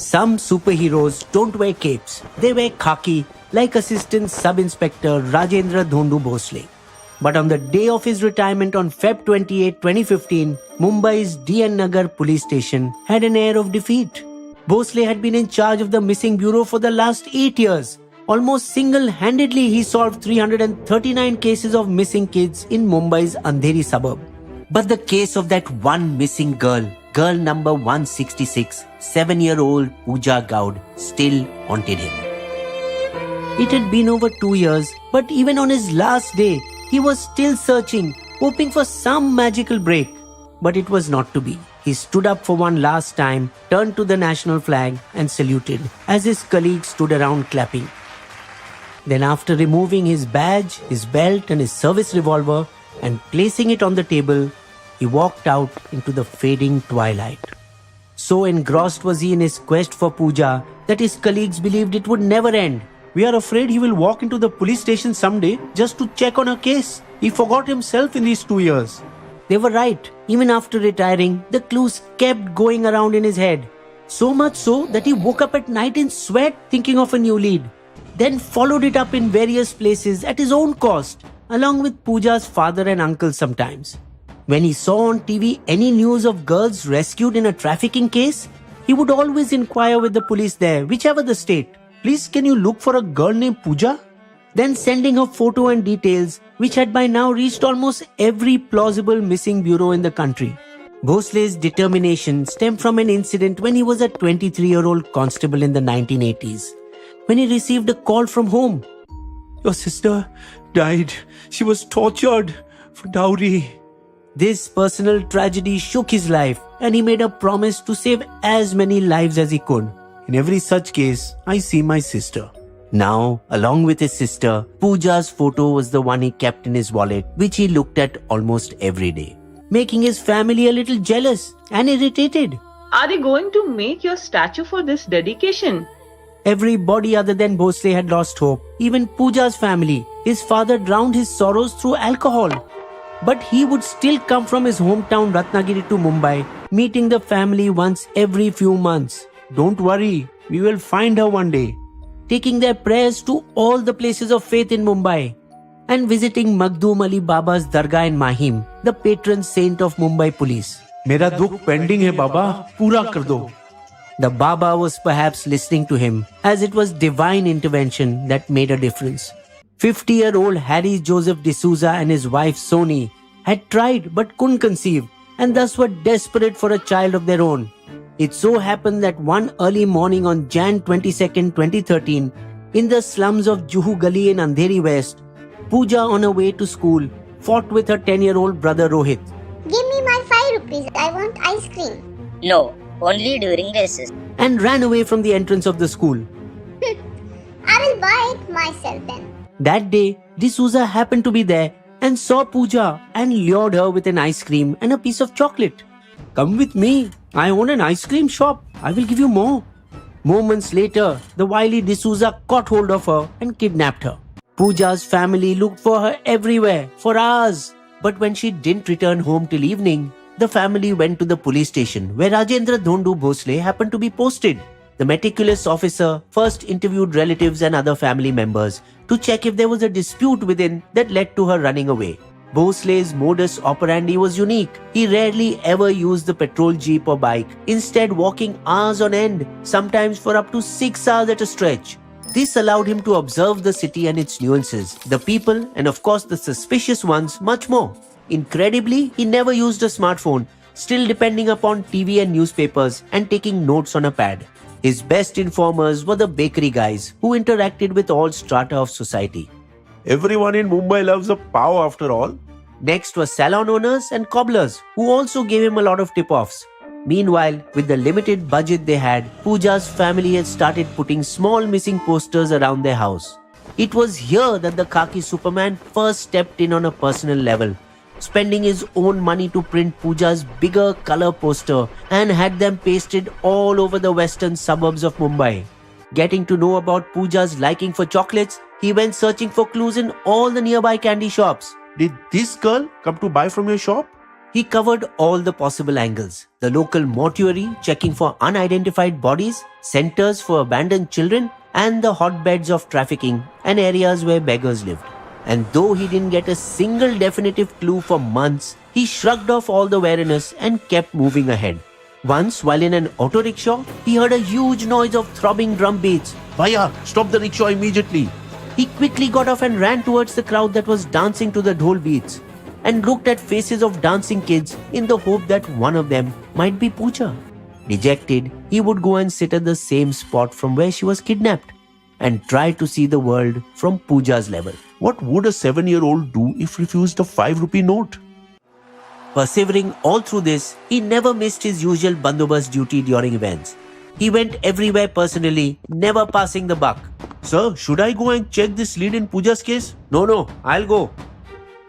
Some superheroes don't wear capes. They wear khaki, like Assistant Sub-Inspector Rajendra Dhondu Bosley. But on the day of his retirement on Feb 28, 2015, Mumbai's DN Nagar police station had an air of defeat. Bosley had been in charge of the missing bureau for the last 8 years. Almost single-handedly, he solved 339 cases of missing kids in Mumbai's Andheri suburb. But the case of that one missing girl number 166, 7-year-old Puja Gaud, still haunted him. It had been over 2 years, but even on his last day, he was still searching, hoping for some magical break. But it was not to be. He stood up for one last time, turned to the national flag and saluted as his colleagues stood around clapping. Then after removing his badge, his belt and his service revolver and placing it on the table, he walked out into the fading twilight. So engrossed was he in his quest for Puja that his colleagues believed it would never end. We are afraid he will walk into the police station someday just to check on her case. He forgot himself in these 2 years. They were right. Even after retiring, the clues kept going around in his head. So much so that he woke up at night in sweat thinking of a new lead. Then followed it up in various places at his own cost, along with Puja's father and uncle sometimes. When he saw on TV any news of girls rescued in a trafficking case, he would always inquire with the police there, whichever the state. Please, can you look for a girl named Puja? Then sending her photo and details, which had by now reached almost every plausible missing bureau in the country. Bosley's determination stemmed from an incident when he was a 23-year-old constable in the 1980s, when he received a call from home. Your sister died. She was tortured for dowry. This personal tragedy shook his life, and he made a promise to save as many lives as he could. In every such case, I see my sister. Now, along with his sister, Puja's photo was the one he kept in his wallet, which he looked at almost every day, making his family a little jealous and irritated. Are they going to make your statue for this dedication? Everybody other than Bosley had lost hope, even Puja's family. His father drowned his sorrows through alcohol. But he would still come from his hometown Ratnagiri to Mumbai, meeting the family once every few months. Don't worry, we will find her one day. Taking their prayers to all the places of faith in Mumbai and visiting Makhdoom Ali Baba's Dargah in Mahim, the patron saint of Mumbai police. मेरा दुख pending है बाबा, पूरा कर दो. The Baba was perhaps listening to him, as it was divine intervention that made a difference. 50-year-old Harry Joseph D'Souza and his wife Soni had tried but couldn't conceive, and thus were desperate for a child of their own. It so happened that one early morning on Jan 22nd, 2013, in the slums of Juhu Gali in Andheri West, Puja, on her way to school, fought with her 10-year-old brother Rohit. Give me my 5 rupees. I want ice cream. No, only during recess. And ran away from the entrance of the school. I will buy it myself then. That day, D'Souza happened to be there and saw Puja and lured her with an ice cream and a piece of chocolate. Come with me. I own an ice cream shop. I will give you more. Moments later, the wily D'Souza caught hold of her and kidnapped her. Puja's family looked for her everywhere for hours. But when she didn't return home till evening, the family went to the police station where Rajendra Dhondu Bosley happened to be posted. The meticulous officer first interviewed relatives and other family members to check if there was a dispute within that led to her running away. Bosley's modus operandi was unique. He rarely ever used the patrol jeep or bike, instead walking hours on end, sometimes for up to 6 hours at a stretch. This allowed him to observe the city and its nuances, the people, and of course the suspicious ones much more. Incredibly, he never used a smartphone, still depending upon TV and newspapers and taking notes on a pad. His best informers were the bakery guys who interacted with all strata of society. Everyone in Mumbai loves a pav after all. Next were salon owners and cobblers who also gave him a lot of tip-offs. Meanwhile, with the limited budget they had, Puja's family had started putting small missing posters around their house. It was here that the khaki Superman first stepped in on a personal level, spending his own money to print Puja's bigger color poster and had them pasted all over the western suburbs of Mumbai. Getting to know about Puja's liking for chocolates, he went searching for clues in all the nearby candy shops. Did this girl come to buy from your shop? He covered all the possible angles: the local mortuary, checking for unidentified bodies, centers for abandoned children, and the hotbeds of trafficking and areas where beggars lived. And though he didn't get a single definitive clue for months, he shrugged off all the wariness and kept moving ahead. Once, while in an auto rickshaw, he heard a huge noise of throbbing drum beats. Bhaiya, stop the rickshaw immediately. He quickly got off and ran towards the crowd that was dancing to the dhol beats, and looked at faces of dancing kids in the hope that one of them might be Puja. Dejected, he would go and sit at the same spot from where she was kidnapped and try to see the world from Puja's level. What would a 7-year-old do if refused a 5 rupee note? Persevering all through this, he never missed his usual bandobast duty during events. He went everywhere personally, never passing the buck. Sir, should I go and check this lead in Puja's case? No, I'll go.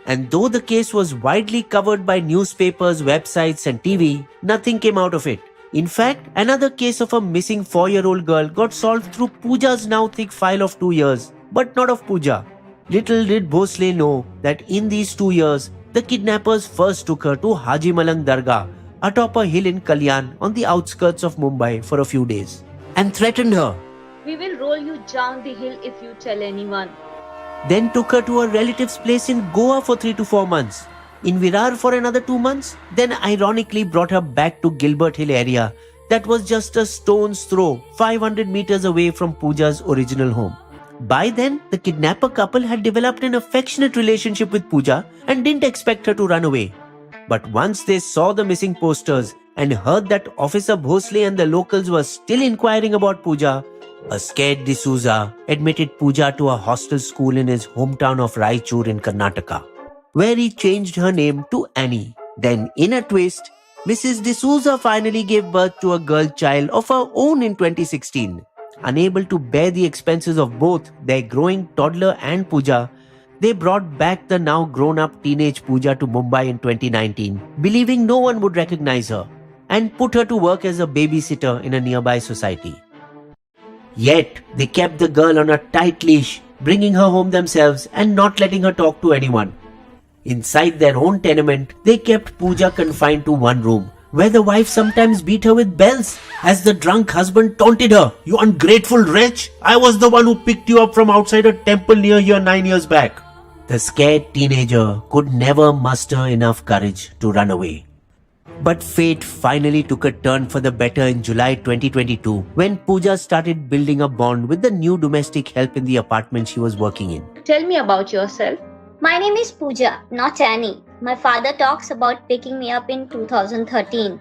And though the case was widely covered by newspapers, websites, and TV, nothing came out of it. In fact, another case of a missing 4-year-old girl got solved through Puja's now thick file of 2 years, but not of Puja. Little did Bosley know that in these 2 years, the kidnappers first took her to Haji Malang Dargah, atop a hill in Kalyan on the outskirts of Mumbai for a few days, and threatened her. We will roll you down the hill if you tell anyone. Then took her to a relative's place in Goa for 3 to 4 months, in Virar for another 2 months, then ironically brought her back to Gilbert Hill area that was just a stone's throw, 500 meters away from Puja's original home. By then, the kidnapper couple had developed an affectionate relationship with Puja and didn't expect her to run away. But once they saw the missing posters and heard that Officer Bosley and the locals were still inquiring about Puja, a scared D'Souza admitted Puja to a hostel school in his hometown of Raichur in Karnataka, where he changed her name to Annie. Then, in a twist, Mrs. D'Souza finally gave birth to a girl child of her own in 2016. Unable to bear the expenses of both their growing toddler and Puja, they brought back the now grown-up teenage Puja to Mumbai in 2019, believing no one would recognize her, and put her to work as a babysitter in a nearby society. Yet, they kept the girl on a tight leash, bringing her home themselves and not letting her talk to anyone. Inside their own tenement, they kept Puja confined to one room, where the wife sometimes beat her with bells as the drunk husband taunted her. You ungrateful wretch! I was the one who picked you up from outside a temple near here 9 years back. The scared teenager could never muster enough courage to run away. But fate finally took a turn for the better in July 2022 when Puja started building a bond with the new domestic help in the apartment she was working in. Tell me about yourself. My name is Puja, not Annie. My father talks about picking me up in 2013.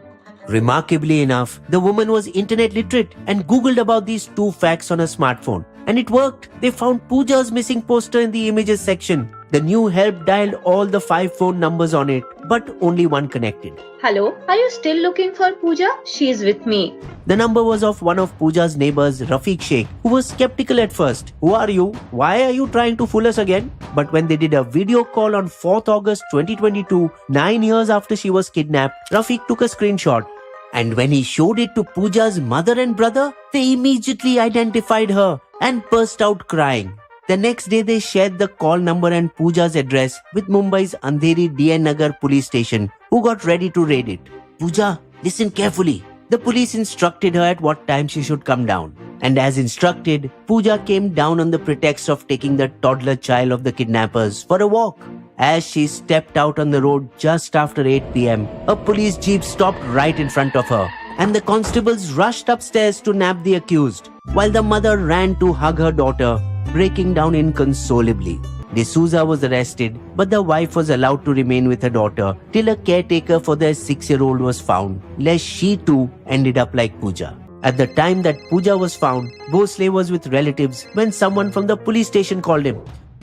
Remarkably enough, the woman was internet literate and googled about these 2 facts on her smartphone. And it worked. They found Puja's missing poster in the images section. The new help dialed all the 5 phone numbers on it, but only one connected. Hello, are you still looking for Puja? She is with me. The number was of one of Puja's neighbors, Rafiq Sheikh, who was skeptical at first. Who are you? Why are you trying to fool us again? But when they did a video call on 4th August 2022, 9 years after she was kidnapped, Rafiq took a screenshot. And when he showed it to Puja's mother and brother, they immediately identified her and burst out crying. The next day, they shared the call number and Puja's address with Mumbai's Andheri DN Nagar police station, who got ready to raid it. Puja, listen carefully. The police instructed her at what time she should come down. And as instructed, Puja came down on the pretext of taking the toddler child of the kidnappers for a walk. As she stepped out on the road just after 8 p.m., a police jeep stopped right in front of her, and the constables rushed upstairs to nab the accused, while the mother ran to hug her daughter, breaking down inconsolably. D'Souza was arrested, but the wife was allowed to remain with her daughter till a caretaker for their 6-year-old was found, lest she too ended up like Puja. At the time that Puja was found, Bosley was with relatives when someone from the police station called him.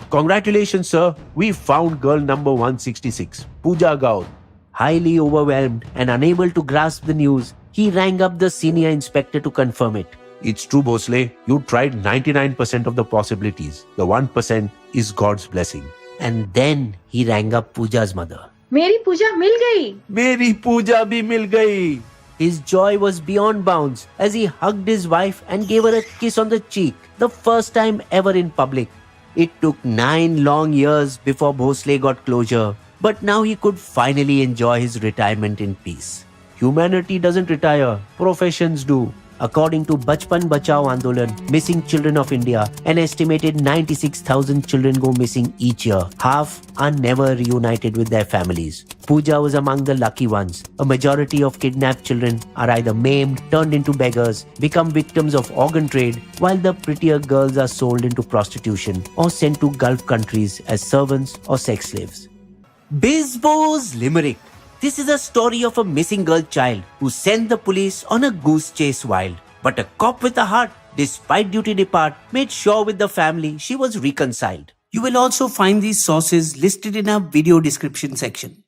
Congratulations, sir. We found girl number 166, Puja Gaur. Highly overwhelmed and unable to grasp the news, he rang up the senior inspector to confirm it. It's true, Bosley. You tried 99% of the possibilities. The 1% is God's blessing. And then he rang up Puja's mother. मेरी पूजा मिल गई. मेरी पूजा भी मिल गई. His joy was beyond bounds as he hugged his wife and gave her a kiss on the cheek, the first time ever in public. It took 9 long years before Bosley got closure, but now he could finally enjoy his retirement in peace. Humanity doesn't retire, professions do. According to Bachpan Bachao Andolan, Missing Children of India, an estimated 96,000 children go missing each year. Half are never reunited with their families. Puja was among the lucky ones. A majority of kidnapped children are either maimed, turned into beggars, become victims of organ trade, while the prettier girls are sold into prostitution or sent to Gulf countries as servants or sex slaves. Bisbo's Limerick. This is a story of a missing girl child who sent the police on a goose chase wild. But a cop with a heart, despite duty depart, made sure with the family she was reconciled. You will also find these sources listed in our video description section.